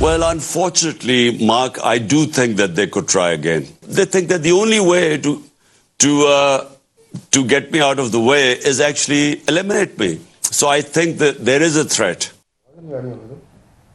Well, unfortunately, Mark, I do think that they could try again. They think that the only way to get me out of the way is actually eliminate me. So I think that there is a threat.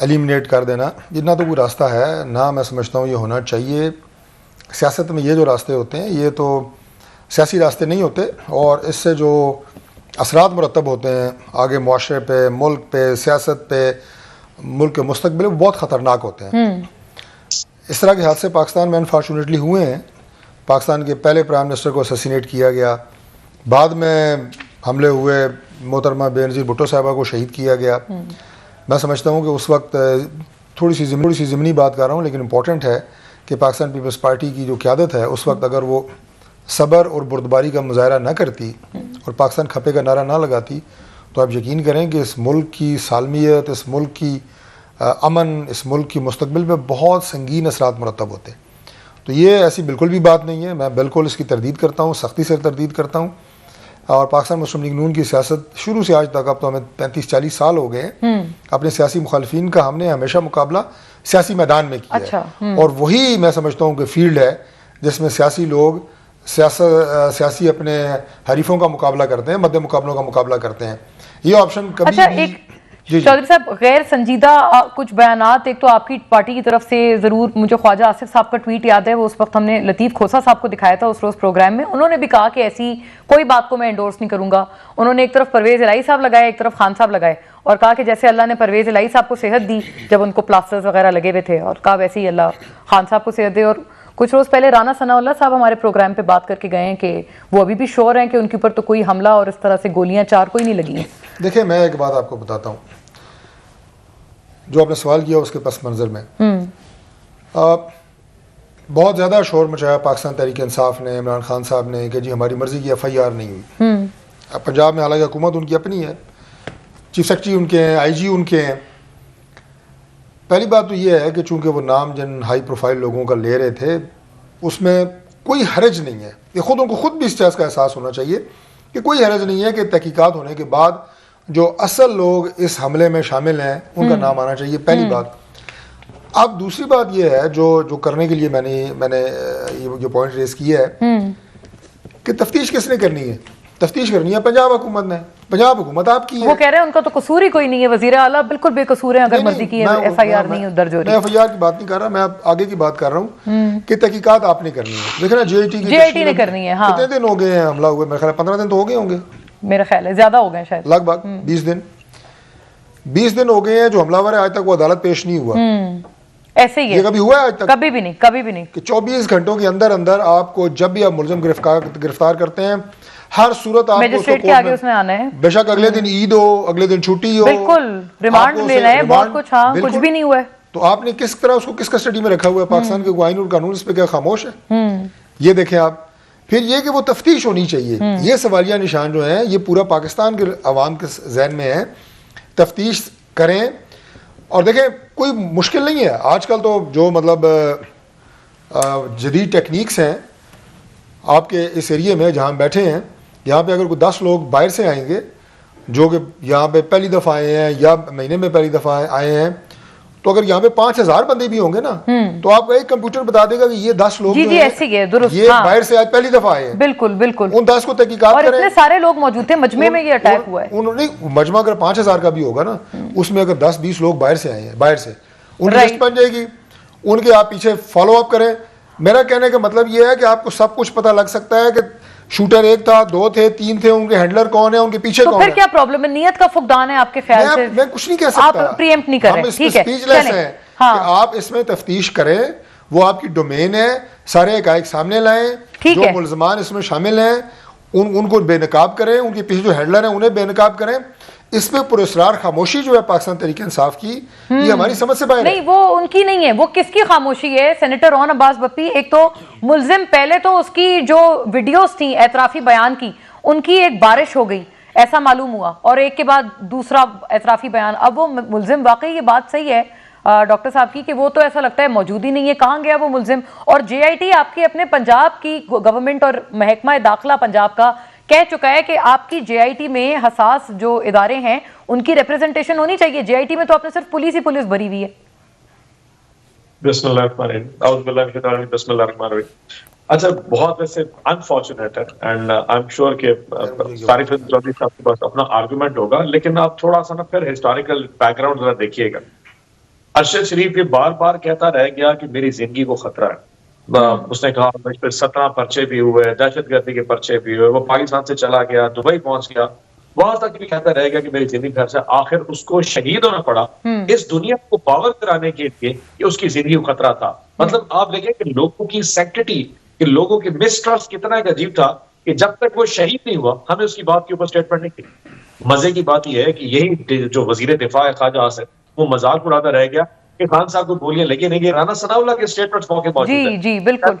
Eliminate کر دینا یہ نہ تو کوئی راستہ ہے, نہ میں سمجھتا ہوں یہ ہونا چاہیے. سیاست میں یہ جو راستے ہوتے ہیں یہ تو سیاسی راستے نہیں ہوتے, اور اس سے جو اثرات مرتب ہوتے ہیں آگے معاشرے پہ, ملک پہ, سیاست پہ, ملک کے مستقبل وہ بہت خطرناک ہوتے ہیں. اس طرح کے حادثے پاکستان میں انفارچونیٹلی ہوئے ہیں. پاکستان کے پہلے پرائم منسٹر کو اسیسینیٹ کیا گیا, بعد میں حملے ہوئے, محترمہ بینظیر بھٹو صاحبہ کو شہید کیا گیا. میں سمجھتا ہوں کہ اس وقت تھوڑی سی ضمنی بات کر رہا ہوں لیکن امپورٹنٹ ہے کہ پاکستان پیپلز پارٹی کی جو قیادت ہے اس وقت اگر وہ صبر اور بردباری کا مظاہرہ نہ کرتی اور پاکستان کھپے کا نعرہ نہ لگاتی تو آپ یقین کریں کہ اس ملک کی سالمیت, اس ملک کی امن, اس ملک کی مستقبل میں بہت سنگین اثرات مرتب ہوتے. تو یہ ایسی بالکل بھی بات نہیں ہے, میں بالکل اس کی تردید کرتا ہوں, سختی سے تردید کرتا ہوں. اور پاکستان مسلم لیگ نون کی سیاست شروع سے آج تک, اب تو ہمیں 35-40 سال ہو گئے ہیں, اپنے سیاسی مخالفین کا ہم نے ہمیشہ مقابلہ سیاسی میدان میں کیا ہے. اور وہی میں سمجھتا ہوں کہ فیلڈ ہے جس میں سیاسی لوگ سیاسی اپنے حریفوں کا مقابلہ کرتے ہیں, مد مقابلوں کا مقابلہ کرتے ہیں. یہ آپشن کبھی بھی چودھری صاحب غیر سنجیدہ کچھ بیانات, ایک تو آپ کی پارٹی کی طرف سے ضرور, مجھے خواجہ آصف صاحب کا ٹویٹ یاد ہے, وہ اس وقت ہم نے لطیف کھوسا صاحب کو دکھایا تھا اس روز پروگرام میں, انہوں نے بھی کہا کہ ایسی کوئی بات کو میں انڈورس نہیں کروں گا. انہوں نے ایک طرف پرویز الہی صاحب لگائے, ایک طرف خان صاحب لگائے, اور کہا کہ جیسے اللہ نے پرویز الہی صاحب کو صحت دی جب ان کو پلاسٹرز وغیرہ لگے ہوئے تھے, اور کہا ویسے ہی اللہ خان صاحب کو صحت دے. اور کچھ روز پہلے رانا ثناء اللہ صاحب ہمارے پروگرام پہ بات کر کے گئے ہیں کہ وہ ابھی بھی شور ہیں کہ ان کے اوپر تو کوئی حملہ اور اس طرح سے گولیاں چار کوئی نہیں لگی ہیں. دیکھیں میں ایک بات آپ کو بتاتا ہوں, جو آپ نے سوال کیا اس کے پس منظر میں بہت زیادہ شور مچایا پاکستان تحریک انصاف نے, عمران خان صاحب نے, کہ جی ہماری مرضی کی FIR نہیں ہوئی. اب پنجاب میں حالانکہ حکومت ان کی اپنی ہے, چیف سیکرٹری ان کے ہیں, IG ان کے ہیں. پہلی بات تو یہ ہے کہ چونکہ وہ نام جن ہائی پروفائل لوگوں کا لے رہے تھے اس میں کوئی حرج نہیں ہے. یہ خود ان کو خود بھی اس چیز کا احساس ہونا چاہیے کہ کوئی حرج نہیں ہے کہ تحقیقات ہونے کے بعد جو اصل لوگ اس حملے میں شامل ہیں ان کا نام آنا چاہیے, پہلی بات. اب دوسری بات یہ ہے جو کرنے کے لیے میں نے جو پوائنٹ ریز کیا ہے کہ تفتیش کس نے کرنی ہے. تفتیش کرنی ہے پنجاب حکومت نے, پنجاب حکومت آپ کی ہے. وہ کہہ رہے ہیں ان کا تو قصور ہی کوئی نہیں ہے, وزیر اعلیٰ بالکل بے قصور ہیں, اگر مرضی کی FIR نہیں درج ہو رہی. میں FIR کی بات نہیں کر رہا, میں آگے کی بات کر رہا ہوں کہ تحقیقات آپ نے کرنی ہے. دیکھیں نا JIT نے کرنی ہے. ہاں کتنے دن ہو گئے ہیں حملہ ہوئے, میرا خیال 15 دن تو ہو گئے ہوں گے, میرا خیال ہے زیادہ ہو گئے شاید, لگ بھگ 20 دن ہو گئے ہیں جو حملہ ور ہے, آج تک وہ عدالت پیش نہیں ہوا. ایسے ہی ہے, یہ کبھی ہوا ہے آج تک؟ کبھی بھی نہیں کہ 24 گھنٹوں کے اندر آپ کو جب بھی آپ ملزم گرفتار کرتے ہیں ہر صورت آپ میجسٹریٹ کے آگے اس میں آنا ہے, بے شک اگلے دن عید ہو, اگلے دن چھٹی ہو, بالکل ریمانڈ لینا ہے, بہت کچھ. ہاں کچھ بھی نہیں ہوا ہے. تو آپ نے کس طرح اس کو کس کسٹڈی میں رکھا ہوا ہے؟ پاکستان کے آئین اور قانون اس پہ کیا خاموش ہے؟ یہ دیکھیں آپ. پھر یہ کہ وہ تفتیش ہونی چاہیے, یہ سوالیہ نشان جو ہیں یہ پورا پاکستان کے عوام کے ذہن میں ہے. تفتیش کریں, اور دیکھیں کوئی مشکل نہیں ہے آج کل تو, جو مطلب جدید ٹیکنیکس ہیں آپ کے اس ایریے میں جہاں بیٹھے ہیں, یہاں پہ اگر کوئی 10 لوگ باہر سے آئیں گے جو کہ یہاں پہ پہلی دفعہ آئے ہیں یا مہینے میں پہلی دفعہ آئے ہیں, تو اگر یہاں پہ 5000 بندے بھی ہوں گے نا تو آپ کا ایک کمپیوٹر بتا دے گا کہ یہ 10 لوگ یہ باہر سے آج پہلی دفعہ آئے ہیں. بالکل ان 10 کو تحقیقات کریں. اور اتنے سارے لوگ موجود تھے مجمع میں, یہ اٹیک ہوا ہے. مجمع اگر 5000 کا بھی ہوگا نا, اس میں اگر 10-20 لوگ باہر سے آئے ہیں, باہر سے ان کی لسٹ بن جائے گی, ان کے آپ پیچھے فالو اپ کریں. میرا کہنے کا مطلب یہ ہے کہ آپ کو سب کچھ پتہ لگ سکتا ہے کہ شوٹر 1 تھا, 2 تھے, 3 تھے, ان کے ہینڈلر کون ہیں, ان کے پیچھے کون ہے. تو پھر کیا پرابلم ہے؟ نیت کا فقدان ہے آپ کے خیال سے؟ میں کچھ نہیں کہہ سکتا, آپ پری ایمپٹ نہیں کر رہے. ٹھیک ہے, اسپیچ لیس ہیں کہ آپ اس میں تفتیش کریں, وہ آپ کی ڈومین ہے, سارے حقائق سامنے لائیں, جو ملزمان اس میں شامل ہیں ان کو بے نقاب کریں, ان کے پیچھے جو ہینڈلر ہیں انہیں بے نقاب کریں. اس میں پراسرار خاموشی جو ہے پاکستان تحریک انصاف کی, یہ ہماری سمجھ سے باہر ہے. نہیں, وہ ان کی نہیں ہے. وہ کس کی خاموشی ہے؟ سینیٹر روحان عباس بپی, ایک تو ملزم, پہلے تو اس کی جو ویڈیوز تھیں اعترافی بیان کی, ان کی ایک بارش ہو گئی ایسا معلوم ہوا, اور ایک کے بعد دوسرا اعترافی بیان. اب وہ ملزم, واقعی یہ بات صحیح ہے ڈاکٹر صاحب کی کہ وہ تو ایسا لگتا ہے موجود ہی نہیں ہے, کہاں گیا وہ ملزم. اور JIT آپ کی اپنے پنجاب کی گورنمنٹ اور محکمہ داخلہ پنجاب کا کہہ چکا ہے کہ آپ کی JIT میں حساس جو ادارے ہیں ان کی ریپریزنٹیشن ہونی چاہیے. JIT میں تو آپ نے صرف پولیس ہی پولیس بھری ہوئی ہے. بسم اللہ الرحمن الرحیم. اعوذ باللہ من الشیطان الرجیم. بسم اللہ الرحمن الرحیم. اچھا, بہت ویسے انفارچونیٹ ہے اینڈ آئی ایم شیور کہ طارق چودھری صاحب کے پاس اپنا آرگومنٹ ہوگا, لیکن آپ تھوڑا سا نا پھر ہسٹوریکل بیک گراؤنڈ ذرا دیکھیے گا. ارشد شریف یہ بار بار کہتا رہ گیا کہ میری زندگی کو خطرہ ہے. اس نے کہا مجھ پہ 17 پرچے بھی ہوئے, دہشت گردی کے پرچے بھی ہوئے, وہ پاکستان سے چلا گیا, دبئی پہنچ گیا, وہاں تک بھی کہتا رہے گا کہ میری زندگی گھر سے. آخر اس کو شہید ہونا پڑا اس دنیا کو باور کرانے کے لیے کہ اس کی زندگی کو خطرہ تھا. مطلب آپ دیکھیں کہ لوگوں کی سیکٹریٹی, کہ لوگوں کی مسٹرسٹ کتنا ایک عجیب تھا کہ جب تک وہ شہید نہیں ہوا ہمیں اس کی بات کے اوپر اسٹیٹمنٹ نہیں کی. مزے کی بات یہ ہے کہ یہی جو وزیر دفاع ہے خواجہ آصف, وہ مذاق اڑاتا رہ گیا کہ خان صاحب کو گولیاں لگی نہیں گئی. رانا ثناء اللہ کے اسٹیٹمنٹس موقع موجود ہیں. جی بالکل.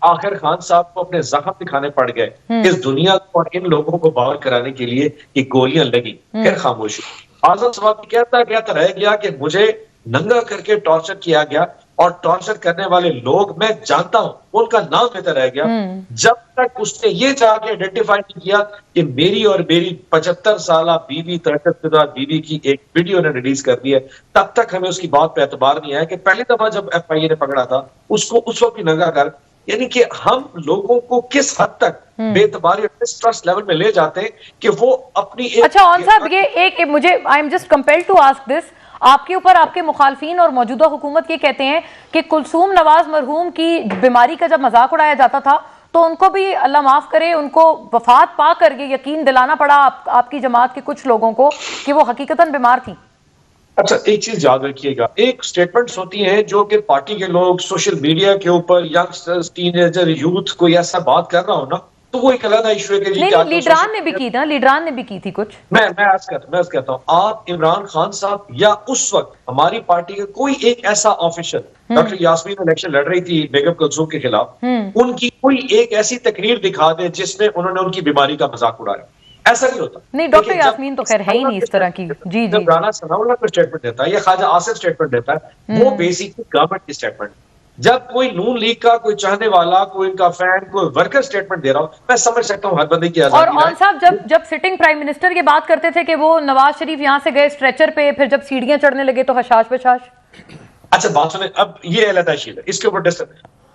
آخر خان صاحب کو اپنے زخم دکھانے پڑ گئے اس دنیا کو اور ان لوگوں کو باور کرانے کے لیے کہ گولیاں لگی. پھر خاموشی. آزاد صاحب کہتا رہ گیا کہ مجھے ننگا کر کے ٹارچر کیا گیا, اور ٹارچر کرنے والے لوگ میں جانتا ہوں, ان کا نام لیتا رہ گیا. جب تک اس نے یہ جا کے آئیڈینٹیفائی نہیں کیا کہ میری اور میری 75 سالہ بیوی, 63 شدہ بیوی کی ایک ویڈیو نے ریلیز کر دی ہے, تب تک ہمیں اس کی بات پہ اعتبار نہیں آیا کہ پہلی دفعہ جب ایف آئی اے نے پکڑا تھا اس کو اس وقت بھی ننگا کر. یعنی کہ ہم لوگوں کو کس حد تک بے اعتباری اور ٹرسٹ لیول میں لے جاتے ہیں کہ وہ اپنی. اچھا اون صاحب, یہ ایک مجھے I am just compelled to ask this, آپ کے اوپر آپ کے مخالفین اور موجودہ حکومت یہ کہتے ہیں کہ کلثوم نواز مرحوم کی بیماری کا جب مذاق اڑایا جاتا تھا تو ان کو بھی اللہ معاف کرے, ان کو وفات پا کر یہ یقین دلانا پڑا آپ کی جماعت کے کچھ لوگوں کو کہ وہ حقیقتاً بیمار تھی. اچھا ایک چیز یاد رکھیے گا, ایک سٹیٹمنٹس ہوتی ہیں جو کہ پارٹی کے لوگ سوشل میڈیا کے اوپر ینگسٹرز, ٹین ایجر, یوتھ کوئی ایسا بات کر رہا ہو نا, تو وہ ایک علیحدہ ایشو ہے کہ نہیں, لیڈران نے بھی کی نا, لیڈران نے بھی کی تھی کچھ. میں کہتا ہوں آپ عمران خان صاحب یا اس وقت ہماری پارٹی کا کوئی ایک ایسا آفیشر, ڈاکٹر یاسمین الیکشن لڑ رہی تھی بیگم کلثوم کے خلاف, ان کی کوئی ایک ایسی تقریر دکھا دے جس میں انہوں نے ان کی بیماری کا مذاق اڑایا. ایسا نہیں ہوتا. نہیں, ڈاکٹر یاسمین تو خیر ہے ہی نہیں اس طرح کی. جی جب رانا ثناء اللہ کو اسٹیٹمنٹ دیتا ہے یا خواجہ آصف اسٹیٹمنٹ دیتا ہے, وہ بیسیکلی گورنمنٹ کی اسٹیٹمنٹ. جب کوئی نون لیگ کا کوئی چاہنے والا, کوئی ان کا فین, کوئی ورکر اسٹیٹمنٹ دے رہا ہوں, میں سمجھ سکتا ہوں ہر بندے کی آزادی. اور آن صاحب جب سٹنگ پرائم منسٹر یہ بات کرتے تھے کہ وہ نواز شریف یہاں سے گئے اسٹریچر پہ, پھر جب سیڑھیاں چڑھنے لگے تو حشاش بشاش. اچھا بات سنیں, اب یہ علیحدہ ایشو ہے, اس کے اوپر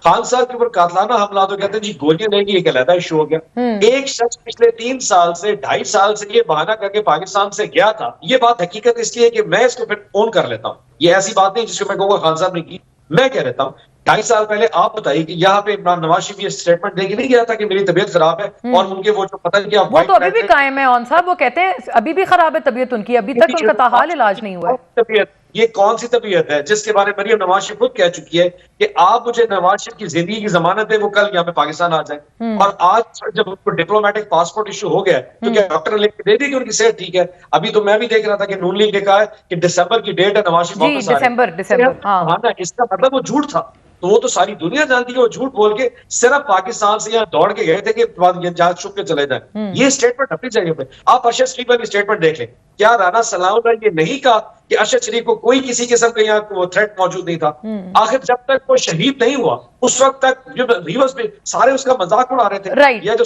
خان صاحب کے اوپر قاتلانہ حملہ تو کہتے ہیں جی گولیاں لیں گی, ایک علیحدہ ایشو ہو گیا. ایک شخص پچھلے 3 سال سے 2.5 سال سے یہ بہانہ کر کے پاکستان سے گیا تھا, یہ بات حقیقت اس لیے کہ میں اس کو پھر اون کر لیتا ہوں, یہ ایسی بات نہیں جس کو میں کہوں گا خان صاحب نے کی. میں کہہ رہتا ہوں 2.5 سال پہلے آپ بتائیے کہ یہاں پہ عمران نواز شریف یہ اسٹیٹمنٹ دے کے نہیں گیا تھا کہ میری طبیعت خراب ہے, اور ان کے وہ جو پتہ نہیں کیا وہ تو ابھی بھی قائم ہے آن صاحب, وہ کہتے ہیں ابھی بھی خراب ہے طبیعت ان کی, ابھی تک ان کا تاحال علاج نہیں ہوا ہے. طبیعت یہ کون سی طبیعت ہے جس کے بارے میں مریم نواز شریف خود کہہ چکی ہے کہ آپ مجھے نواز شریف کی زندگی کی ضمانت ہے, وہ کل یہاں پہ پاکستان آ جائے. اور آج جب ان کو ڈپلومیٹک پاسپورٹ ایشو ہو گیا تو کیا ڈاکٹر لے کے دے دی کہ ان کی صحت ٹھیک ہے؟ ابھی تو میں بھی دیکھ رہا تھا کہ نون لیگ نے کہا ہے کہ دسمبر کی ڈیٹ ہے نواز شریف واپس آ رہے ہیں. ہاں نا, اس کا مطلب وہ جھوٹ تھا. تو وہ تو ساری دنیا جانتی ہے وہ جھوٹ بول کے صرف پاکستان سے یہاں دوڑ کے گئے تھے کہ جہاز چھپ کے چلے جائیں. یہ اسٹیٹمنٹ اپنی جگہ پہ. آپ ارشد شریف کی اسٹیٹمنٹ دیکھ لیں, کیا رانا ثناء اللہ یہ نہیں کہا کہ ارشد شریف کو کوئی کسی قسم کا یہاں تھریٹ موجود نہیں تھا؟ آخر جب تک وہ شہید نہیں ہوا اس وقت تک جو ریورس میں سارے اس کا مذاق اڑا رہے تھے, یا جو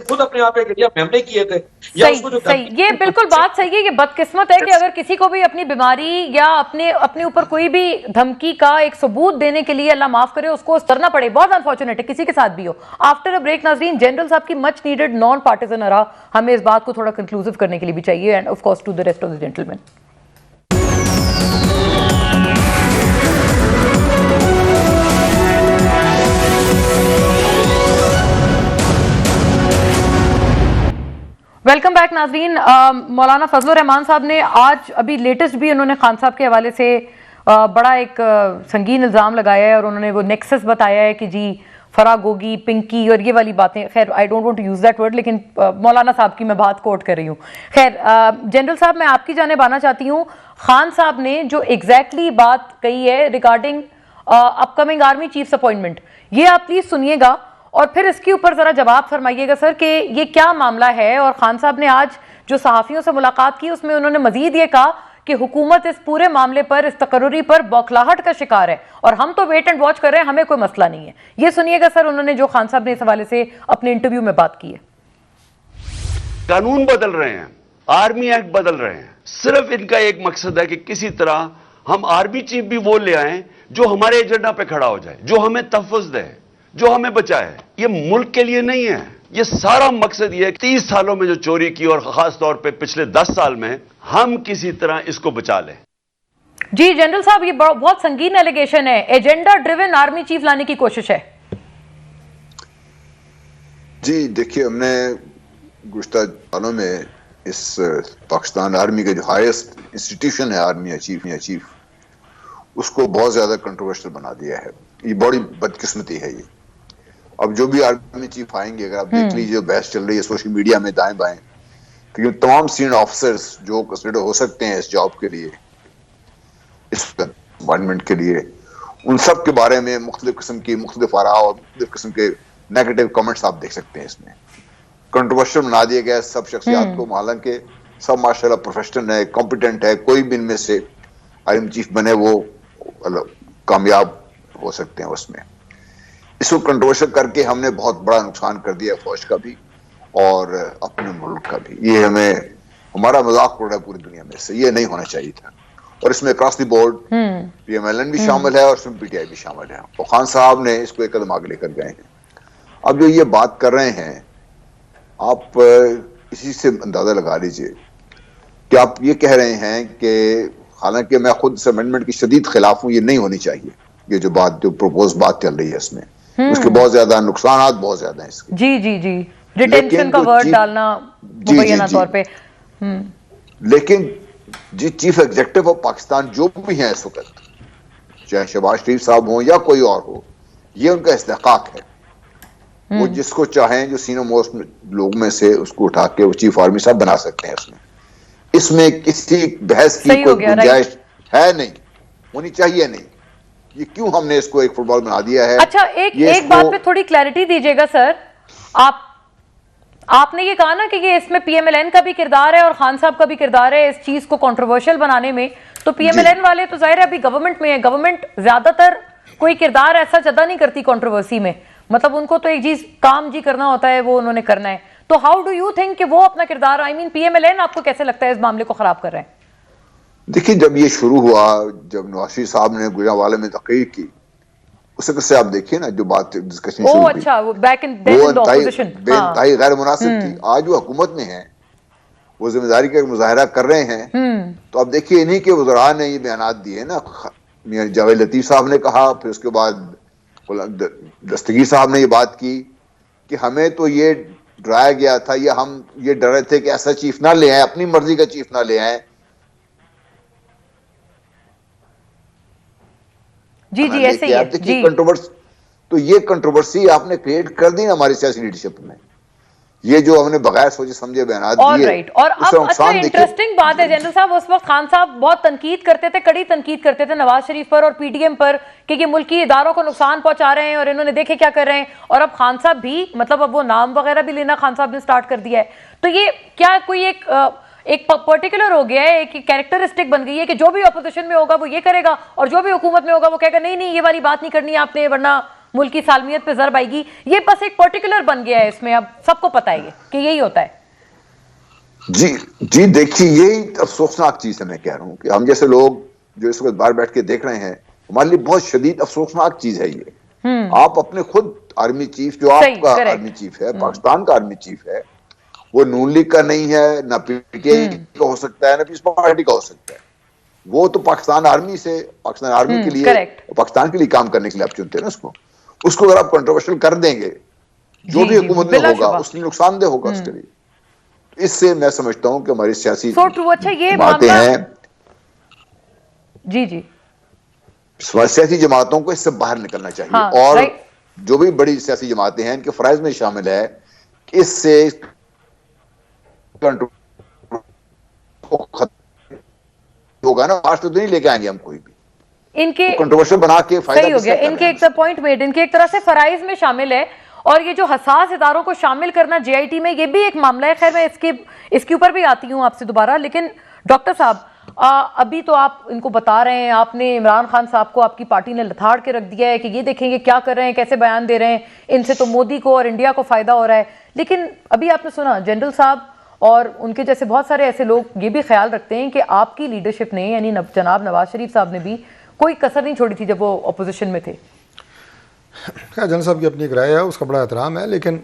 خود اپنے آپ ہم نے کیے تھے. صحیح, یہ بالکل بات صحیح ہے. یہ بدقسمت ہے کہ اگر کسی کو بھی اپنی بیماری یا اپنے اوپر کوئی بھی دھمکی کا ایک ثبوت دینے کے لیے اللہ معاف کرے اس کو اترنا پڑے. بہت انفارچونیٹ ہے کسی کے ساتھ بھی ہو. آفٹر اے بریک ناظرین, جنرل صاحب کی مچ نیڈڈ نان پارٹیزن آرا ہمیں اس بات کو تھوڑا کنکلوسیو کرنے کے لیے بھی چاہیے, and of course to the rest of the gentleman. Welcome back ناظرین. مولانا فضل الرحمان صاحب نے آج ابھی لیٹسٹ بھی انہوں نے خان صاحب کے حوالے سے بڑا ایک سنگین الزام لگایا ہے, اور انہوں نے وہ نیکسس بتایا ہے کہ جی فرا گوگی, پنکی اور یہ والی باتیں. خیر I don't want to use that word, لیکن مولانا صاحب کی میں بات کوٹ کر رہی ہوں. خیر جنرل صاحب, میں آپ کی جانب آنا چاہتی ہوں. خان صاحب نے جو ایگزیکٹلی بات کہی ہے ریگارڈنگ اپ کمنگ آرمی چیفس اپوائنٹمنٹ, یہ آپ پلیز سنیے گا اور پھر اس کے اوپر ذرا جواب فرمائیے گا سر کہ یہ کیا معاملہ ہے. اور خان صاحب نے آج جو صحافیوں سے ملاقات کی اس میں انہوں نے مزید یہ کہا کہ حکومت اس پورے معاملے پر, اس تقرری پر بوکھلاہٹ کا شکار ہے, اور ہم تو ویٹ اینڈ واچ کر رہے ہیں, ہمیں کوئی مسئلہ نہیں ہے. یہ سنیے گا سر انہوں نے جو خان صاحب نے اس حوالے سے اپنے انٹرویو میں بات کی ہے. قانون بدل رہے ہیں, آرمی ایکٹ بدل رہے ہیں, صرف ان کا ایک مقصد ہے کہ کسی طرح ہم آرمی چیف بھی وہ لے آئیں جو ہمارے ایجنڈا پہ کھڑا ہو جائے, جو ہمیں تحفظ دے, جو ہمیں بچائے. یہ ملک کے لیے نہیں ہے, یہ سارا مقصد یہ ہے 30 سالوں میں جو چوری کی اور خاص طور پہ پچھلے 10 سال میں ہم کسی طرح اس کو بچا لیں. جی جنرل صاحب یہ بہت سنگین ایلیگیشن ہے, ایجنڈا ڈریون آرمی چیف لانے کی کوشش ہے. جی دیکھیے, ہم نے گزشتہ سالوں میں اس پاکستان آرمی کا جو ہائیسٹ انسٹیٹیوشن ہے آرمی چیف, اس کو بہت زیادہ کنٹروورشل بنا دیا ہے. یہ بڑی بدقسمتی ہے. یہ اب جو بھی آرمی چیف آئیں گے, اگر آپ دیکھ لیجیے بحث چل رہی ہے سوشل میڈیا میں دائیں بائیں, کہ یہ تمام سینئر آفیسرز جو کنسیڈر ہو سکتے ہیں اس جاب کے لیے, اس اپائنٹمنٹ کے لیے, ان سب کے بارے میں مختلف قسم کی مختلف آراء اور مختلف قسم کے نیگیٹو کمنٹس آپ دیکھ سکتے ہیں. اس میں کنٹروورشل بنا دیا گیا سب شخصیات کو, حالانکہ سب ماشاءاللہ پروفیشنل ہے, کمپیٹنٹ ہے, کوئی بھی ان میں سے آرمی چیف بنے وہ کامیاب ہو سکتے ہیں. اس میں اس کو کنٹروورشل کر کے ہم نے بہت بڑا نقصان کر دیا فوج کا بھی اور اپنے ملک کا بھی. یہ ہمارا مذاق اڑ رہا ہے پوری دنیا میں سے, یہ نہیں ہونا چاہیے تھا. اور اس میں across the board P M L N بھی شامل ہے اور اس میں پی ٹی آئی بھی شامل ہے. اور خان صاحب نے اس کو ایک قدم آگے لے کر گئے ہیں. اب جو یہ بات کر رہے ہیں, آپ اسی سے اندازہ لگا لیجئے کہ آپ یہ کہہ رہے ہیں کہ حالانکہ میں خود اس امینڈمنٹ کی شدید خلاف ہوں, یہ نہیں ہونی چاہیے. یہ جو پروپوز بات چل رہی ہے اس میں اس کے بہت زیادہ نقصانات بہت زیادہ ہیں اس کے. جی ڈیٹینشن کا ورڈ ڈالنا مبینہ طور پہ. لیکن جی چیف ایگزیکٹو آف پاکستان جو بھی ہیں اس وقت, چاہے شہباز شریف صاحب ہوں یا کوئی اور ہو, یہ ان کا استحقاق ہے. وہ جس کو چاہیں جو سینئر موسٹ لوگ میں سے اس کو اٹھا کے وہ چیف آرمی صاحب بنا سکتے ہیں. اس میں کسی بحث کی کوئی گنجائش ہے نہیں, ہونی چاہیے نہیں. یہ کیوں ہم نے اس کو ایک فٹ بال بنا دیا ہے. اچھا ایک بات پہ تھوڑی کلیئرٹی دیجیے گا سر. آپ نے یہ کہا نا کہ یہ اس میں پی ایم ایل این کا بھی کردار ہے اور خان صاحب کا بھی کردار ہے اس چیز کو کنٹروورشل بنانے میں. تو پی ایم ایل این والے تو ظاہر ہے ابھی گورنمنٹ میں ہے, گورنمنٹ زیادہ تر کوئی کردار ایسا ادا نہیں کرتی کنٹروورسی میں. مطلب ان کو تو ایک چیز کام کرنا ہوتا ہے, وہ انہوں نے کرنا ہے. تو ہاؤ ڈو یو تھنک کہ وہ اپنا کردار, پی ایم ایل این آپ کو کیسے لگتا ہے اس معاملے کو خراب کر رہے ہیں؟ دیکھیے جب یہ شروع ہوا, جب نواز شریف صاحب نے گوجرانوالے میں تقریر کی, اس وقت سے آپ دیکھیے نا جو بات ڈسکشن شروع ہوئی, وہ انتہائی غیر مناسب تھی. آج وہ حکومت میں ہیں, وہ ذمہ داری کا مظاہرہ کر رہے ہیں. تو اب دیکھیے انہی کے وزراء نے یہ بیانات دیے نا, جاوید لطیف صاحب نے کہا, پھر اس کے بعد دستگیر صاحب نے یہ بات کی کہ ہمیں تو یہ ڈرایا گیا تھا, یا ہم یہ ڈر رہے تھے کہ ایسا چیف نہ لے آئیں, اپنی مرضی کا چیف نہ لے آئیں. جی ایسے ہی ہے. تو یہ کنٹروورسی آپ نے کریٹ کر دی نا ہماری سیاسی لیڈرشپ میں. یہ جو ہم نے بغیر سوچے سمجھے بیانات دیے. اور اب اچھا انٹرسٹنگ بات ہے جنرل صاحب, اس وقت خان صاحب بہت تنقید کرتے تھے, کڑی تنقید کرتے تھے نواز شریف پر اور پی ڈی ایم پر کہ یہ ملکی اداروں کو نقصان پہنچا رہے ہیں اور انہوں نے دیکھے کیا کر رہے ہیں. اور اب خان صاحب بھی مطلب اب وہ نام وغیرہ بھی لینا خان صاحب نے سٹارٹ کر دیا ہے. تو یہ کیا کوئی ایک پرٹیکولر ہو گیا ہے, ایک کیریکٹرسٹک بن گئی ہے کہ جو بھی اپوزیشن میں ہوگا وہ یہ کرے گا اور جو بھی حکومت میں ہوگا وہ کہے گا نہیں یہ والی بات نہیں کرنی ہے آپ نے, ورنہ ملک کی سالمیت پہ ضرب آئے گی. یہ بس ایک پرٹیکولر بن گیا ہے اس میں, اب سب کو پتہ ہے کہ یہی ہوتا ہے. جی دیکھیے یہی افسوسناک چیز ہے. میں کہہ رہا ہوں کہ ہم جیسے لوگ جو اس وقت باہر بیٹھ کے دیکھ رہے ہیں, ہمارے لیے بہت شدید افسوسناک چیز ہے یہ. آپ اپنے خود آرمی چیف, جو آپ کا آرمی چیف ہے, پاکستان کا آرمی چیف ہے, وہ نون لیگ کا نہیں ہے, نہ پی ٹی آئی کا ہو سکتا ہے, نہ پیپلز پارٹی کا ہو سکتا ہے. وہ تو پاکستان آرمی سے, پاکستان آرمی کے لیے, پاکستان کے لیے کام کرنے کے لیے آپ چنتے ہیں نا اس کو اگر آپ کنٹروورشل کر دیں گے, جو بھی حکومت میں ہوگا اس لیے نقصان دہ ہوگا اس کے لیے. اس سے میں سمجھتا ہوں کہ ہماری سیاسی جماعتیں ہیں, سیاسی جماعتوں کو اس سے باہر نکلنا چاہیے. اور جو بھی بڑی سیاسی جماعتیں ہیں ان کے فرائض میں شامل ہے کہ اس سے ہوگا نا, آج تو نہیں لے کے آئیں گے ہم کوئی بھی. ان کے کنٹروورشل بنا کے صحیح ہو گیا, ان کے ایک پوائنٹ میڈ, ان کے ایک طرح سے فرائض میں شامل ہے. اور یہ جو حساس اداروں کو شامل کرنا جے آئی ٹی میں, یہ بھی ایک معاملہ ہے. خیر میں اس کے اوپر بھی آتی ہوں آپ سے دوبارہ. لیکن ڈاکٹر صاحب ابھی تو آپ ان کو بتا رہے ہیں, آپ نے عمران خان صاحب کو آپ کی پارٹی نے لتھاڑ کے رکھ دیا ہے کہ یہ دیکھیں گے کیا کر رہے ہیں, کیسے بیان دے رہے ہیں, ان سے تو مودی کو اور انڈیا کو فائدہ ہو رہا ہے. لیکن ابھی آپ نے سنا جنرل صاحب اور ان کے جیسے بہت سارے ایسے لوگ یہ بھی خیال رکھتے ہیں کہ آپ کی لیڈرشپ نے, یعنی جناب نواز شریف صاحب نے بھی کوئی کسر نہیں چھوڑی تھی جب وہ اپوزیشن میں تھے. جنرل صاحب کی اپنی ایک رائے ہے, اس کا بڑا احترام ہے. لیکن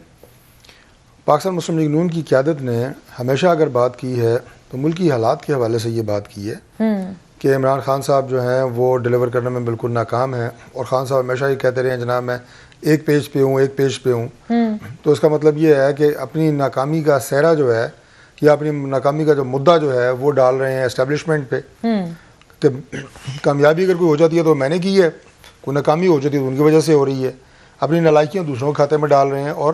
پاکستان مسلم لیگ نون کی قیادت نے ہمیشہ اگر بات کی ہے تو ملکی حالات کے حوالے سے یہ بات کی ہے کہ عمران خان صاحب جو ہیں وہ ڈیلیور کرنے میں بالکل ناکام ہیں، اور خان صاحب ہمیشہ یہ کہتے رہے ہیں جناب میں ایک پیج پہ ہوں، تو اس کا مطلب یہ ہے کہ اپنی ناکامی کا سہرا جو ہے یا اپنی ناکامی کا جو مدعا جو ہے وہ ڈال رہے ہیں اسٹیبلشمنٹ پہ کہ کامیابی اگر کوئی ہو جاتی ہے تو میں نے کی ہے، کوئی ناکامی ہو جاتی ہے تو ان کی وجہ سے ہو رہی ہے، اپنی نالائکیاں دوسروں کے کھاتے میں ڈال رہے ہیں، اور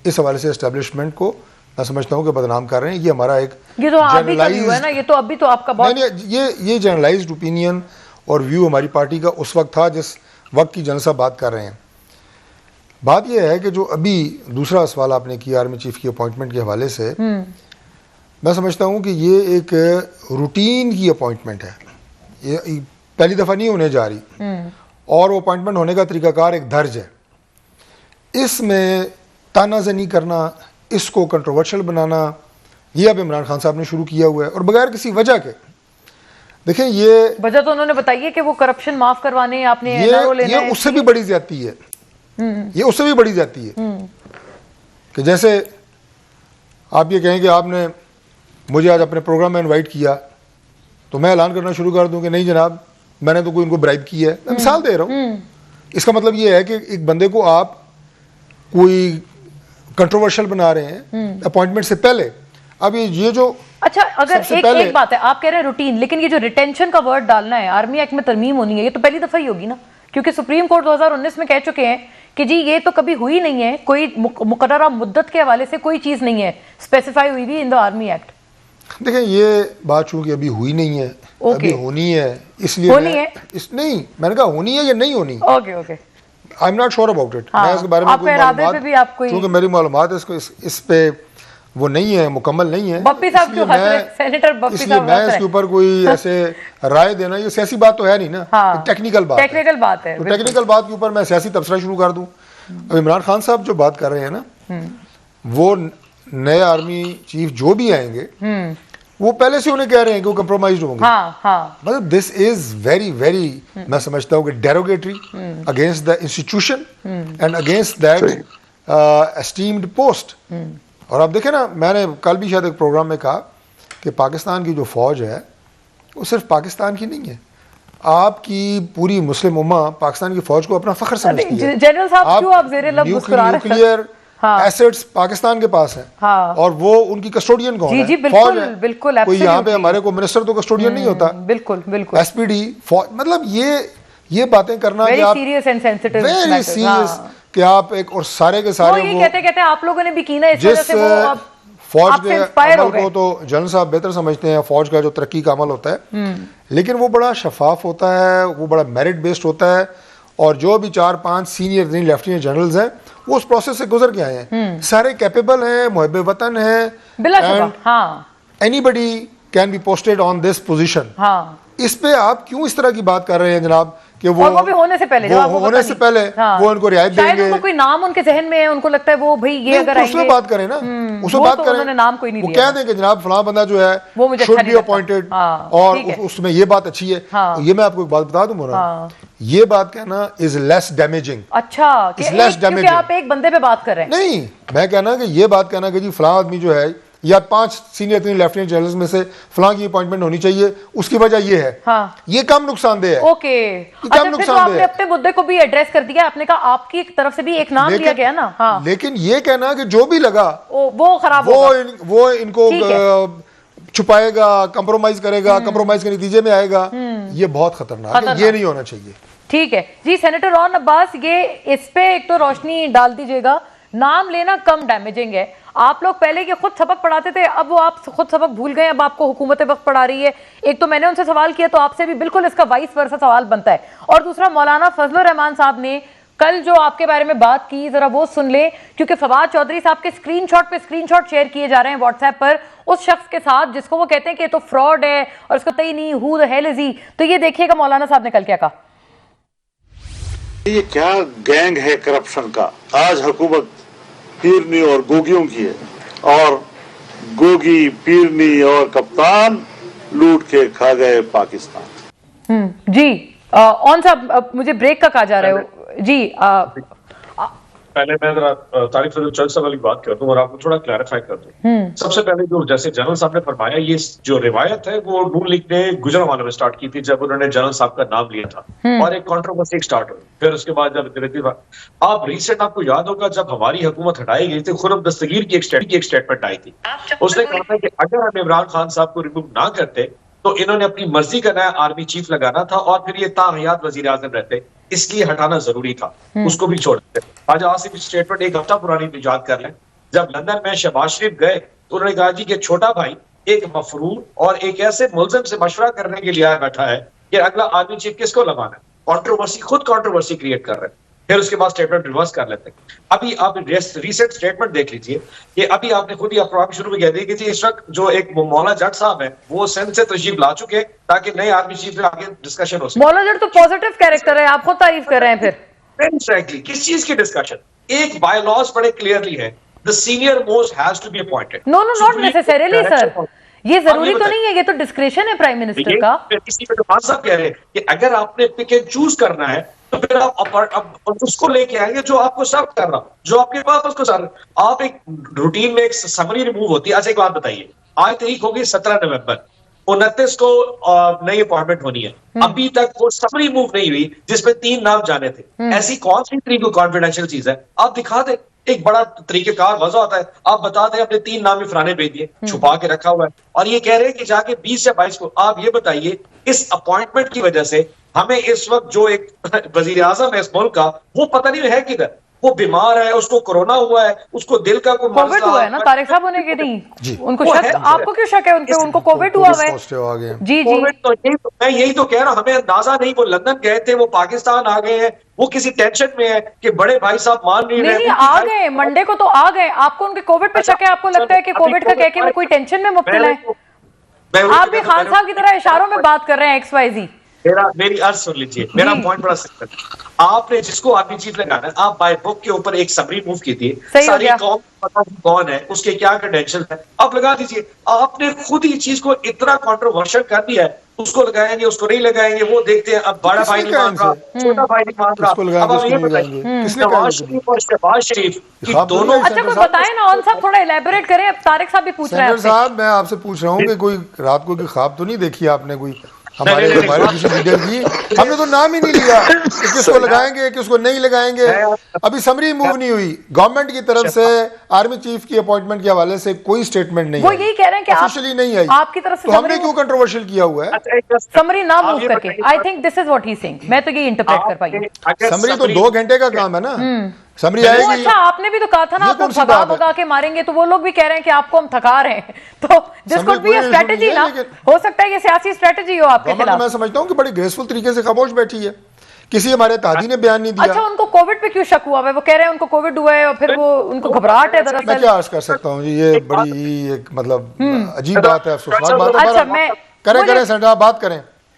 اس حوالے سے اسٹیبلشمنٹ کو میں سمجھتا ہوں کہ بدنام کر رہے ہیں۔ یہ ہمارا ایک یہ تو آپ بھی کبھی ہوا ہے نا، یہ تو ابھی تو آپ کا بہت یہ جنرلائزڈ اوپینین اور ویو ہماری پارٹی کا اس وقت تھا جس وقت کی جن صاحب بات کر رہے ہیں۔ بات یہ ہے کہ جو ابھی دوسرا سوال آپ نے کیا آرمی چیف کی اپوائنٹمنٹ کے حوالے سے، میں سمجھتا ہوں کہ یہ ایک روٹین کی اپوائنٹمنٹ ہے، یہ پہلی دفعہ نہیں ہونے جا رہی، اور وہ اپوائنٹمنٹ ہونے کا طریقہ کار ایک درج ہے۔ اس میں تانا زنی کرنا، اس کو کنٹروورشل بنانا، یہ اب عمران خان صاحب نے شروع کیا ہوا ہے، اور بغیر کسی وجہ کے۔ دیکھیں یہ وجہ تو انہوں نے بتائی ہے کہ وہ کرپشن معاف کروانے آپ نے یہ اس سے بھی بڑی زیادتی ہے، یہ اس سے بھی بڑی زیادتی ہے کہ جیسے آپ یہ کہیں کہ آپ نے مجھے آج اپنے پروگرام میں انوائٹ کیا تو میں اعلان کرنا شروع کر دوں کہ نہیں جناب میں نے تو کوئی ان کو برائب کی ہے، میں مثال دے رہا ہوں۔ اس کا مطلب یہ ہے کہ ایک بندے کو آپ کوئی کنٹروورشل بنا رہے ہیں اپوائنٹمنٹ سے پہلے۔ اب یہ جو اچھا اگر ایک بات ہے، آپ کہہ رہے ہیں روٹین، لیکن یہ جو ریٹینشن کا ورڈ ڈالنا ہے، آرمی ایکٹ میں ترمیم ہونی ہے، یہ تو پہلی دفعہ ہی ہوگی نا، کیونکہ سپریم کورٹ 2019 میں کہہ چکے ہیں کہ جی یہ تو کبھی ہوئی نہیں ہے، کوئی مقررہ مدت کے حوالے سے کوئی چیز نہیں ہے اسپیسیفائی ہوئی بھی ان دا آرمی ایکٹ۔ دیکھیں یہ بات چونکہ ابھی ہوئی نہیں ہے، ابھی ہونی ہے، اس لیے نہیں میں نے کہا ہونی ہے یا نہیں ہونی، okay I am not sure about it, میں اس کے بارے میں کوئی معلومات، چونکہ میری معلومات اس پہ وہ نہیں ہے، مکمل نہیں ہے، اس لیے میں اس کے اوپر کوئی ایسے رائے دینا، یہ سیاسی بات تو ہے نہیں نا، ٹیکنیکل بات ہے، تو ٹیکنیکل بات کے اوپر میں سیاسی تبصرہ شروع کر دوں۔ اب عمران خان صاحب جو بات کر رہے ہیں نا، وہ نئے آرمی چیف جو بھی آئیں گے وہ پہلے سے انہیں کہہ رہے ہیں کہ وہ کمپرومائزڈ ہوں گے، مطلب دس از ویری ویری، میں سمجھتا ہوں کہ derogatory against the institution and against that esteemed post. اور آپ دیکھیں نا، میں نے کل بھی شاید ایک پروگرام میں کہا کہ پاکستان کی جو فوج ہے وہ صرف پاکستان کی نہیں ہے، آپ کی پوری مسلم امہ پاکستان کی فوج کو اپنا فخر سمجھتی ہے۔ جنرل صاحب کیوں آپ زیر لب مسکرا رہے ہیں؟ نیوکلیئر ایسٹس پاکستان کے پاس ہیں، اور وہ ان کی کسٹوڈین کون ہے؟ فوج ہے۔ کوئی یہاں پہ ہمارے کو منسٹر تو کسٹوڈین نہیں ہوتا، بالکل ایس پی ڈی فوج، مطلب یہ باتیں کرنا کہ آپ ویری سیریس کہ آپ ایک اور سارے کے سارے وہ یہ کہتے آپ لوگوں نے بھی کی نا، اس وجہ سے وہ فوج کے عمل کو تو جنرل صاحب بہتر سمجھتے ہیں، فوج کا جو ترقی کا عمل ہوتا ہے، لیکن وہ بڑا شفاف ہوتا ہے، وہ بڑا میرٹ بیسڈ ہوتا ہے، اور جو بھی 4-5 سینئر لیفٹیننٹ جنرلز ہیں وہ اس پروسیس سے گزر کے آئے ہیں، سارے کیپیبل ہیں، محب وطن ہیں، بلا شبہ anybody can be posted on this position. اس پہ آپ کیوں اس طرح کی بات کر رہے ہیں جناب کہ وہ بھی ہونے سے پہلے وہ ان کو رعایت دیں گے؟ کوئی نام ان کے ذہن میں ہے، ان کو لگتا ہے وہ بھائی یہ اگر اس میں بات کریں نا، اس میں بات کریں، نام کوئی نہیں، وہ کہہ دیں کہ جناب فلاں بندہ جو ہے should be appointed، اور اس میں یہ بات اچھی ہے۔ یہ میں آپ کو ایک بات بتا دوں مولانا، یہ بات کہنا is less damaging۔ اچھا کیونکہ آپ ایک بندے پہ بات کر رہے ہیں، نہیں میں کہنا کہ یہ بات کہنا کہ جی فلاں آدمی جو ہے یا 5 سینئر لیفٹیننٹ جنرلز میں سے فلاں کی اپوائنٹمنٹ ہونی چاہیے، اس کی وجہ یہ ہے، یہ کم نقصان دہ ہے۔ اوکے، اچھا آپ نے اپنے مدعے کو بھی ایڈریس کر دیا، آپ نے کہا آپ کی طرف سے بھی ایک نام دیا گیا نا، لیکن یہ کہنا کہ جو بھی لگا وہ خراب ہوگا، وہ ان کو چھپائے گا، کمپرومائز کرے گا، کمپرومائز کے نتیجے میں آئے گا، یہ بہت خطرناک ہے، یہ نہیں ہونا چاہیے۔ ٹھیک ہے جی، سینیٹر رون عباس، یہ اس پہ ایک تو روشنی ڈال دیجیے گا، نام لینا کم ڈیمیجنگ ہے، آپ لوگ پہلے یہ خود سبق پڑھاتے تھے، اب وہ آپ خود سبق بھول گئے، اب آپ کو حکومت وقت پڑھا رہی ہے۔ ایک تو میں نے ان سے سوال کیا تو آپ سے بھی بالکل اس کا وائس ورسا سوال بنتا ہے، اور دوسرا مولانا فضل الرحمان صاحب نے کل جو آپ کے بارے میں بات کی ذرا وہ سن لیں، کیونکہ فواد چودھری صاحب کے اسکرین شاٹ شیئر کیے جا رہے ہیں واٹس ایپ پر اس شخص کے ساتھ جس کو وہ کہتے ہیں کہ یہ تو فراڈ ہے اور اس کو تئی نہیں، ہو دا ہیل از ہی۔ تو یہ دیکھیے گا مولانا صاحب نے کل کیا کہا۔ یہ کیا گینگ ہے کرپشن کا، آج حکومت پیرنی اور گوگیوں کی ہے، اور گوگی، پیرنی اور کپتان لوٹ کے کھا گئے پاکستان۔ جی اون صاحب مجھے بریک کا کہا جا رہا ہے جی، پہلے میں ذرا طارق فضل چودھری صاحب والی بات کر دوں اور آپ کو تھوڑا کلیریفائی کر دوں. سب سے پہلے جو جیسے جنرل صاحب نے فرمایا یہ جو روایت ہے وہ نون لیگ نے گجرانوالہ میں سٹارٹ کی تھی جب انہوں نے جنرل صاحب کا نام لیا تھا اور ایک کنٹروورسی سٹارٹ ہوئی. پھر اس کے بعد جب آپ ریسنٹ آپ کو یاد ہوگا جب ہماری حکومت ہٹائی گئی تھی خرم دستگیر کی ایک سٹیٹمنٹ آئی تھی. اس نے کہا تھا کہ اگر ہم عمران خان صاحب کو ریموو نہ کرتے تو انہوں نے اپنی مرضی کا نیا آرمی چیف لگانا تھا اور پھر یہ تاحیات وزیر اعظم رہتے, اس لیے ہٹانا ضروری تھا, اس کو بھی چھوڑ دیتے. آج آصف اسٹیٹمنٹ ایک ہفتہ پرانی یاد کر لیں, جب لندن میں شہباز شریف گئے تو انہوں نے کہا جی کہ چھوٹا بھائی ایک مفرور اور ایک ایسے ملزم سے مشورہ کرنے کے لیے آیا بیٹھا ہے کہ اگلا آرمی چیف کس کو لگانا ہے. کنٹروورسی خود کنٹروورسی کریٹ کر رہے ہیں. پھر اس کے بعد اسٹیٹمنٹ ریورس کر لیتے ہیں. ابھی آپ ریسنٹ اسٹیٹمنٹ دیکھ لیجئے کہ ابھی آپ نے خود ہی پروگرام شروع میں کہہ دیا کہ اس وقت جو ایک مولا جٹ صاحب ہیں وہ سندھ سے تشریف لا چکے تاکہ نئے آرمی چیف میں آگے ڈسکشن ہو سکے. مولا جٹ تو پازیٹیو کیریکٹر ہے, آپ خود تعریف کر رہے ہیں. پھر ایگزیکٹلی کس چیز کی ڈسکشن؟ ایک بائی لاز بڑے کلیئرلی ہے the senior most has to be appointed. No, not necessarily, sir. یہ ضروری تو نہیں ہے, یہ تو ڈسکریشن ہے پرائم منسٹر کا. اسی پہ خان صاحب کہہ رہے ہیں کہ اگر آپ نے پک اینڈ چوز کرنا ہے تو پھر آپ اس کو لے کے آئیں گے جو آپ کو سرو کر رہا, جو آپ کے پاس اس کو سرو. آپ ایک روٹین میں ایک سمری ریموو ہوتی ہے. اچھا ایک بات بتائیے, آج تاریخ ہوگی 17 نومبر, 29 کو نئی اپوائنٹمنٹ ہونی ہے. ابھی تک وہ سمری موو نہیں ہوئی جس میں 3 نام جانے تھے. ایسی کون سی طریقے کانفیڈینشیل چیز ہے؟ آپ دکھا دیں, ایک بڑا طریقہ کار وضع ہوتا ہے, آپ بتا دیں اپنے 3 نام فلانے بھیج دیے, چھپا کے رکھا ہوا ہے اور یہ کہہ رہے ہیں کہ جا کے 20 یا 22 کو. آپ یہ بتائیے اس اپوائنٹمنٹ کی وجہ سے ہمیں اس وقت جو ایک وزیر اعظم ہے اس ملک کا وہ پتہ نہیں ہے کدھر, وہ بیمار ہے, اس کو کورونا ہوا ہے, اس کو دل کا کوئی کووڈ ہوا ہے نا طارق صاحب ہونے کے نہیں, ان کو شک, آپ کو کیوں شک ہے ان پہ؟ ان کو کووڈ ہوا ہے. جی جی میں یہی تو کہہ رہا ہوں, ہمیں اندازہ نہیں. وہ لندن گئے تھے, وہ پاکستان آ گئے ہیں, وہ کسی ٹینشن میں ہے کہ بڑے بھائی صاحب مان نہیں رہے. نہیں آ گئے, منڈے کو تو آ گئے. آپ کو ان کے کووڈ پہ شک ہے؟ آپ کو لگتا ہے کہ کووڈ کا کہہ کے وہ کوئی ٹینشن میں مبتلا ہے؟ آپ بھی خان صاحب کی طرح اشاروں میں بات کر رہے ہیں ایکس وائی زی. میری عرض سن لیجیے, میرا پوائنٹ بڑا سمپل. آپ نے جس کو آرمی چیف لگانا ہے, آپ بائی بک کے اوپر ایک سمری موو کی تھی, ساری قوم پتہ کون ہے, اس کے کیا کریڈینشل ہے, آپ لگا دیجیے. آپ نے خود ہی چیز کو اتنا کنٹروورشل کر دیا ہے, اس کو لگائیں گے, اس کو نہیں لگائیں گے, وہ دیکھتے ہیں. اب بڑا بھائی نہیں مان رہا, چھوٹا بھائی نہیں مان رہا. اب آپ یہ بتائیے نواز شریف اور شہباز شریف کی دونوں. اچھا کوئی بتائیں نا, اون صاحب تھوڑا الیبوریٹ کریں. اب طارق صاحب بھی پوچھ رہے ہیں صاحب, میں آپ سے پوچھ رہا ہوں کہ کوئی رات کو خواب تو نہیں دیکھی آپ نے؟ کوئی ہمارے کسی لیڈر کی, ہم نے تو نام ہی نہیں لیا کہ کس کو لگائیں گے کس کو نہیں لگائیں گے. ابھی سمری موو نہیں ہوئی. گورنمنٹ کی طرف سے آرمی چیف کی اپوائنٹمنٹ کے حوالے سے کوئی سٹیٹمنٹ نہیں, وہ یہی کہہ رہے ہیں کہ آفیشلی نہیں آئی. آپ کی طرف سے تو ہم نے کیوں کنٹروورشل کیا ہوا ہے سمری نہ موو کر کے؟ I think this is what he saying. میں تو یہ انٹرپریٹ کر پائی ہوں. سمری تو 2 گھنٹے کا کام ہے نا. سمری آئے گی. اچھا آپ نے بھی تو کہا تھا نا آپ کو بھگا بھگا کے ماریں گے, تو وہ لوگ بھی کہہ رہے ہیں کہ آپ کو ہم تھکا رہے ہیں. تو دس کوڈ بی اے اسٹریٹجی نا, ہو سکتا ہے یہ سیاسی اسٹریٹجی ہو آپ کے خلاف. میں سمجھتا ہوں کہ بڑی گریسفل طریقے سے خاموش بیٹھی ہے, کسی ہمارے اتحادی نے بیان نہیں دیا. اچھا ان کو کووڈ پہ کیوں شک ہوا ہے؟ وہ کہہ رہے ہیں ان کو کووڈ ہوا ہے اور پھر وہ ان کو گھبراہٹ ہے. دراصل میں کیا عرض کر سکتا ہوں جی, یہ بڑی ایک مطلب عجیب بات ہے, افسوسناک بات ہے. اچھا میں کریں سینٹر, آپ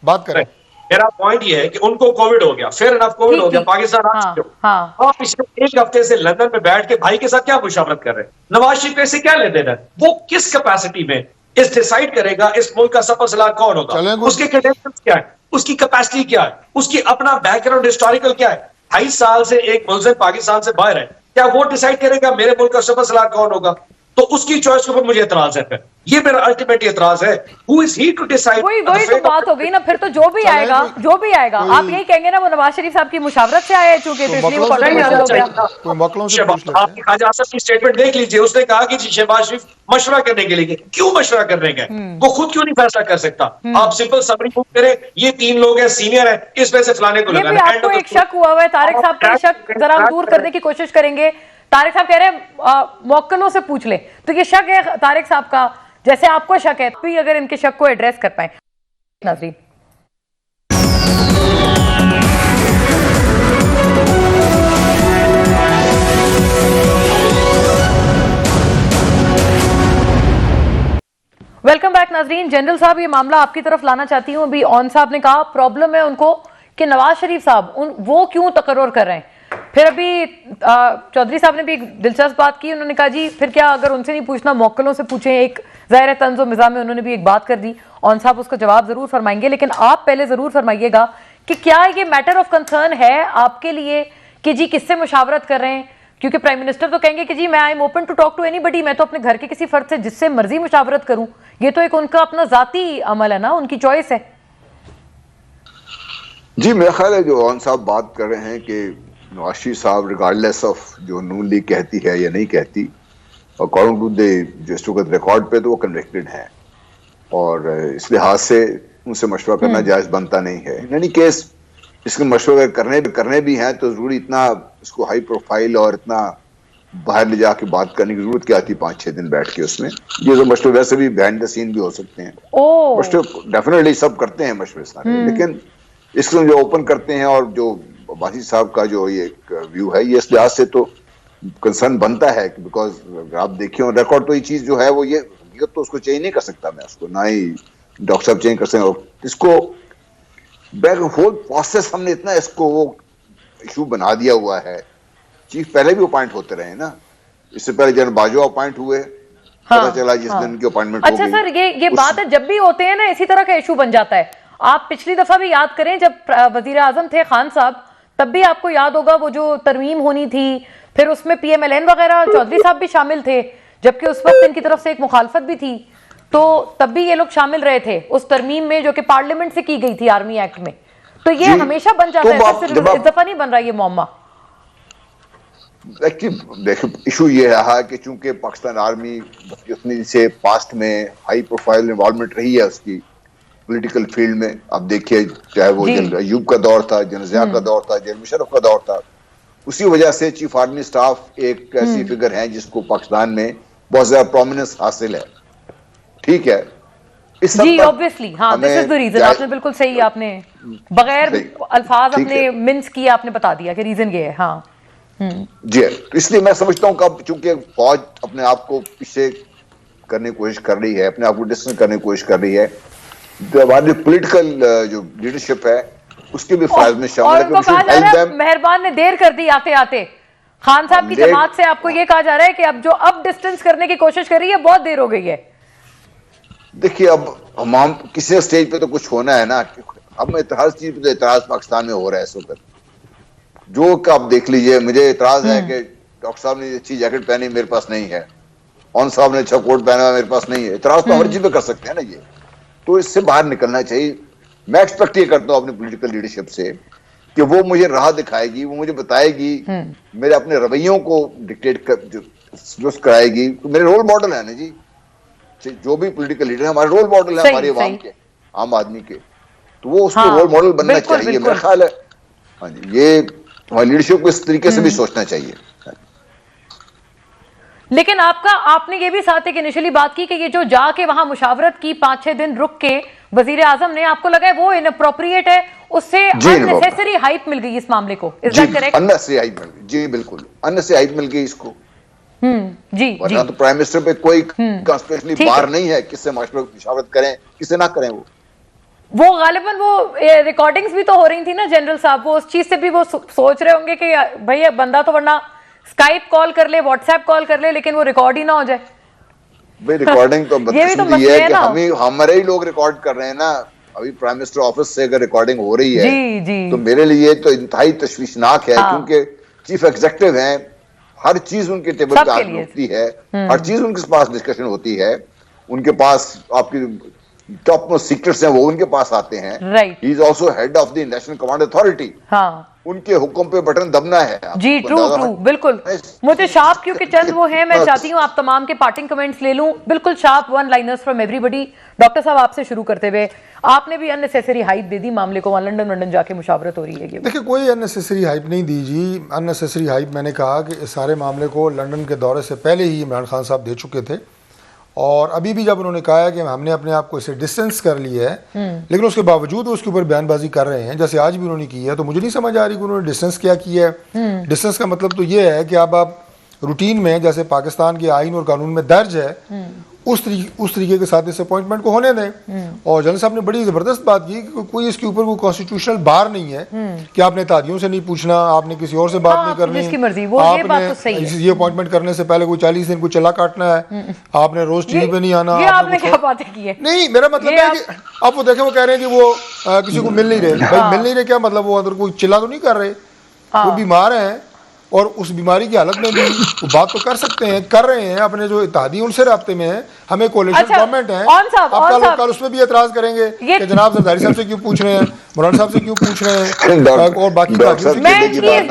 بات کریں. میرا پوائنٹ یہ ہے کہ ان کو کووڈ ہو گیا, پھر انف کووڈ ہو گیا, پاکستان آ چکے ہو. آپ پچھلے 1 ہفتے سے لندن میں بیٹھ کے بھائی کے ساتھ کیا مشاورت کر رہے ہیں؟ نواز شریف سے کیا لے دینا ہے؟ وہ کس کیپیسٹی میں اس ڈیسائیڈ کرے گا اس ملک کا سپر سالار کون ہوگا, اس کے کریڈینشلز کیا ہے, اس کی کیپیسٹی کیا ہے, اس کی اپنا بیک گراؤنڈ ہسٹوریکل کیا ہے. 28 سال سے ایک ملزم پاکستان سے باہر ہے, کیا وہ ڈیسائیڈ کرے گا میرے ملک کا سپر سالار کون ہوگا؟ تو اس کی چوائس کے اوپر مجھے اعتراض ہے. پھر یہ میرا الٹیمیٹ اعتراض ہے. Who is he to decide? وہی تو بات ہو گئی نا. پھر تو جو بھی آئے گا آپ یہی کہیں گے نا وہ نواز شریف صاحب کی مشاورت سے آئے ہیں, چونکہ تو اس لیے وہ کنٹروورشل ہو گیا. آپ خواجہ آصف کی اسٹیٹمنٹ دیکھ لیجئے, اس نے کہا کہ شہباز شریف مشورہ کرنے کے لیے. کیوں مشورہ کرنے گئے؟ وہ خود کیوں نہیں فیصلہ کر سکتا؟ آپ سمپل سمری موو کریں, یہ 3 لوگ ہیں, سینئر ہیں, اس وجہ سے فلانے کو لگانا. آپ کو ایک شک ہوا ہے, طارق صاحب کا شک ذرا ہم دور کرنے کی کوشش کریں گے. طارق صاحب کہہ رہے ہیں موکلوں سے پوچھ لیں, تو یہ شک ہے طارق صاحب کا جیسے آپ کو شک ہے, بھی اگر ان کے شک کو ایڈریس کر پائیں. ناظرین ویلکم بیک. ناظرین جنرل صاحب یہ معاملہ آپ کی طرف لانا چاہتی ہوں. ابھی اون صاحب نے کہا پرابلم ہے ان کو کہ نواز شریف صاحب وہ کیوں تقرر کر رہے ہیں. پھر ابھی چودھری صاحب نے بھی ایک دلچسپ بات کی, انہوں نے کہا جی پھر کیا اگر ان سے نہیں پوچھنا موکلوں سے پوچھیں. ایک ظاہر طنز و مزاح میں انہوں نے بھی ایک بات کر دی. اون صاحب اس کا جواب ضرور فرمائیں گے, لیکن آپ پہلے ضرور فرمائیے گا کہ کیا یہ میٹر آف کنسرن ہے آپ کے لیے کہ جی کس سے مشاورت کر رہے ہیں, کیونکہ پرائم منسٹر تو کہیں گے کہ جی میں I am open to talk to anybody, میں تو اپنے گھر کے کسی فرد سے جس سے مرضی مشاورت کروں. یہ تو ایک ان کا اپنا ذاتی عمل ہے نا, ان کی چوائس ہے. جی میرا خیال ہے جو عوان صاحب بات کر رہے ہیں کہ نواز شریف صاحب ریگارڈلیس آف جو نون لیگ کہتی ہے یا نہیں کہتی, اکارڈنگ ٹو دے جو اس وقت ریکارڈ پہ تو وہ کنوکٹڈ ہیں, اور اس لحاظ سے ان سے مشورہ کرنا جائز بنتا نہیں ہے. ان اینی کیس اس کے مشورے کرنے بھی ہیں تو ضروری اتنا اس کو ہائی پروفائل اور اتنا باہر لے جا کے بات کرنے کی ضرورت کیا تھی 5-6 دن بیٹھ کے اس میں. یہ تو مشورے ویسے بھی بہائنڈ دا سین بھی ہو سکتے ہیں, مشورے ڈیفینیٹلی سب کرتے ہیں مشورے سارے, لیکن اس کو جو اوپن کرتے ہیں اور جو باسی صاحب کا جو یہ ویو ہے یہ اس لحاظ سے تو کنسرن بنتا ہے کہ بیکاز آپ دیکھیں ریکارڈ تو یہ چیز جو ہے وہ یہ حقیقت تو اس کو چینج نہیں کر سکتا میں, اس کو نہ ہی ڈاکٹر صاحب چینج کر سکتے. اس کو بیک ہول پروسیس ہم نے اتنا اس کو وہ ایشو بنا دیا ہوا ہے. چیف پہلے بھی اپوائنٹ ہوتے رہے نا, اس سے پہلے جنرل باجوہ اپوائنٹ ہوئے, پتہ چلا جس دن کی اپوائنٹمنٹ ہو گئی. اچھا سر, یہ بات ہے جب بھی ہوتے ہیں نا اسی طرح کا ایشو بن جاتا ہے. آپ پچھلی دفعہ بھی یاد کریں جب وزیر اعظم تھے خان صاحب, تب بھی آپ کو یاد ہوگا وہ جو ترمیم ہونی تھی, پھر اس میں پی ایم ایل این وغیرہ چودھری صاحب بھی شامل تھے, جبکہ اس وقت ان کی طرف سے ایک مخالفت بھی تھی, تو تب بھی یہ لوگ شامل رہے تھے اس ترمیم میں جو کہ پارلیمنٹ سے کی گئی تھی آرمی ایکٹ میں. تو یہ ہمیشہ بن جاتا ہے سر, صرف اس دفعہ نہیں بن رہا یہ معمہ. دیکھیں ایشو یہ رہا کہ چونکہ پاکستان آرمی جتنی سے پاسٹ میں ہائی پروفائل انوالومنٹ رہی ہے اس کی پولیٹیکل فیلڈ میں, اب دیکھیے چاہے وہ جنرل ایوب کا دور تھا, جنرل ضیاء کا دور تھا, جنرل مشرف کا دور تھا, اسی وجہ سے چیف آرمی سٹاف ایک ایسی فگر ہیں جس کو پاکستان میں بہت زیادہ پرومیننس حاصل ہے. ٹھیک ہے, جی obviously, ہاں this is the reason. آپ نے بالکل صحیح, آپ نے بغیر الفاظ اپنے منس کیے آپ نے بتا دیا کہ ریزن یہ ہے. ہاں جی, اس لیے میں سمجھتا ہوں کہ چونکہ فوج اپنے آپ کو پیچھے کرنے کی کوشش کر رہی ہے, اپنے آپ کو ڈسٹنس کرنے کی کوشش کر رہی ہے, ہماری پولیٹیکل جو لیڈرشپ ہے اس کے بھی فائز میں شامل ہے. اور ان کو کہا جا رہا ہے مہربان نے دیر کر دی آتے آتے, خان صاحب کی جماعت سے آپ کو یہ کہا جا رہا ہے کہ اب جو اب ڈسٹنس کرنے کی کوشش کر رہی ہے بہت دیر ہو گئی ہے. دیکھیے اب ہم کسی اسٹیج پہ تو کچھ ہونا ہے نا, اب ہر چیز پہ تو اعتراض پاکستان میں ہو رہا ہے اس وقت. جو کہ آپ دیکھ لیجئے, مجھے اعتراض ہے کہ ڈاکٹر صاحب نے اچھی جیکٹ پہنی میرے پاس نہیں ہے, اون صاحب نے اچھا کوٹ پہنا میرے پاس نہیں ہے. اعتراض تو ہر چیز پہ کر سکتے ہیں نا یہ, تو اس سے باہر نکلنا چاہیے. میں ایکسپیکٹ یہ کرتا ہوں اپنی پولیٹیکل لیڈرشپ سے کہ وہ مجھے راہ دکھائے گی, وہ مجھے بتائے گی, میرے اپنے رویوں کو ڈکٹیٹ درست کرائے گی. میرے رول ماڈل ہیں نا جی, جو بھی پولیٹیکل لیڈر ہیں ہمارے رول ماڈل ہیں ہمارے عوام کے, عام آدمی کے, تو وہ اس کو رول ماڈل بننا چاہیے. میرا خیال ہے ہاں جی, یہ ہماری لیڈرشپ کو اس طریقے سے بھی سوچنا چاہیے. لیکن آپ نے یہ بھی ساتھ ایک انیشلی بات کی کہ یہ جو جا کے وہاں مشاورت کی 5-6 دن رک کے وزیر اعظم نے, آپ کو لگا ہے وہ اناپروپریٹ ہے, اس سے اننیسیسری ہائپ مل گئی اس معاملے کو. Is that correct? Unnecessary hype مل گئی, جی بالکل اننیسیسری ہائپ مل گئی اس کو. جی ورنہ تو پرائم منسٹر پہ کوئی کانسپیشلی بار نہیں ہے کس سے مشاورت کریں کس سے نہ کریں. وہ غالباً وہ ریکارڈنگز بھی تو ہو رہی تھی نا جنرل صاحب, وہ اس چیز سے بھی وہ سوچ رہے ہوں گے کہ بھائی بندہ تو ورنہ اسکائپ کال کر لے, واٹس ایپ کال کر لے, لیکن وہ ریکارڈ ہی نہ ہو جائے. بھائی ریکارڈنگ تو بدقسمتی ہے کہ ہمارے ہی لوگ ریکارڈ کر رہے ہیں نا. ابھی پرائم منسٹر آفس سے اگر ریکارڈنگ ہو رہی ہے تو میرے لیے تو انتہائی تشویشناک ہے, کیونکہ چیف ایگزیکٹو ہیں, ہر چیز ان کے ٹیبل پہ ہوتی ہے, ہر چیز ان کے پاس ڈسکشن ہوتی ہے, ان کے پاس آپ کی ٹاپ موسٹ سیکرٹس ہیں وہ ان کے پاس آتے ہیں. He is also head of the national command authority, ان کے حکم پہ بٹن دبنا ہے. جی ٹرو بالکل. مجھے شارپ کیونکہ چند وہ ہیں, میں چاہتی ہوں آپ تمام کے پارٹنگ کمنٹس لے لوں, بالکل شارپ ون لائنرز فرام ایوری بڈی. ڈاکٹر صاحب آپ سے شروع کرتے ہوئے, آپ نے بھی اننیسیسری ہائپ دے دی معاملے کو, وہاں لنڈن جا کے مشاورت ہو رہی ہے. دیکھیں کوئی اننیسیسری ہائپ نہیں دی جی. اننیسیسری ہائپ میں نے کہا کہ اس سارے معاملے کو لنڈن کے دورے سے پہلے ہی عمران خان صاحب دے چکے تھے, اور ابھی بھی جب انہوں نے کہا ہے کہ ہم نے اپنے آپ کو اسے ڈسٹینس کر لیا ہے, لیکن اس کے باوجود وہ اس کے اوپر بیان بازی کر رہے ہیں جیسے آج بھی انہوں نے کی ہے, تو مجھے نہیں سمجھ آ رہی کہ انہوں نے ڈسٹینس کیا ہے. ڈسٹینس کا مطلب تو یہ ہے کہ اب آپ روٹین میں جیسے پاکستان کے آئین اور قانون میں درج ہے اس طریقے کے ساتھ اس اپوائنٹمنٹ کو ہونے دیں. اور جنرل صاحب نے بڑی زبردست بات کی کہ کوئی اس کے اوپر کوئی کانسٹیٹیوشنل بار نہیں ہے کہ آپ نے تادیوں سے نہیں پوچھنا, آپ نے کسی اور سے بات نہیں کرنی, آپ نے یہ اپوائنٹمنٹ کرنے سے پہلے کوئی 40 دن کو چلا کاٹنا ہے, آپ نے روز ٹی وی پہ نہیں آنا. نہیں, میرا مطلب ہے کہ اب وہ دیکھیں وہ کہہ رہے ہیں کہ وہ کسی کو مل نہیں رہے. بھائی مل نہیں رہے کیا مطلب, وہ اندر کوئی چلا تو نہیں کر رہے, وہ بیمار ہیں اور اس بیماری کی حالت میں بھی وہ بات تو کر سکتے ہیں, کر رہے ہیں, اپنے جو اتحادی ان سے رابطے میں ہیں, ہمیں کولیشن گورنمنٹ ہے, اب کل اس میں بھی اعتراض کریں گے کہ جناب زرداری صاحب سے کیوں پوچھ رہے ہیں, مولانا صاحب سے کیوں پوچھ رہے ہیں, اور باقی میں اس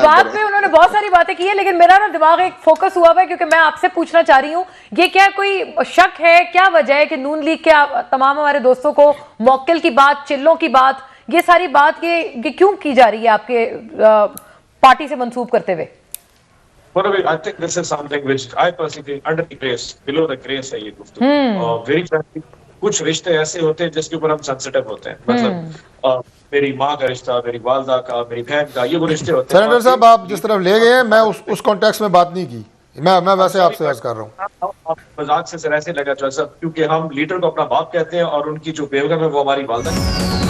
بات پہ انہوں نے بہت ساری باتیں کی ہیں, لیکن میرا نا دماغ ایک فوکس ہوا ہوا ہے, کیونکہ میں آپ سے پوچھنا چاہ رہی ہوں, یہ کیا کوئی شک ہے, کیا وجہ ہے کہ نون لیگ کے تمام ہمارے دوستوں کو موکل کی بات, چلوں کی بات, یہ ساری بات یہ کیوں کی جا رہی ہے آپ کے پارٹی سے منسوب کرتے ہوئے؟ I think this is something which I personally think under the grace, below the grace ہے یہ گفتگو. اور very frankly کچھ رشتے ایسے ہوتے ہیں جس کے اوپر ہم سینسٹیو ہوتے ہیں, مطلب میری ماں کا رشتہ, میری والدہ کا, میری بہن کا, یہ وہ رشتے ہوتے ہیں. سینیٹر صاحب آپ جس طرف لے گئے ہیں, میں اس کانٹیکس میں بات نہیں کی, میں ویسے آپ سے عرض کر رہا ہوں. مذاق سے ایسے لگا صاحب, کیونکہ ہم لیڈر کو اپنا باپ کہتے ہیں اور ان کی جو بیگم ہے وہ ہماری والدہ ہے.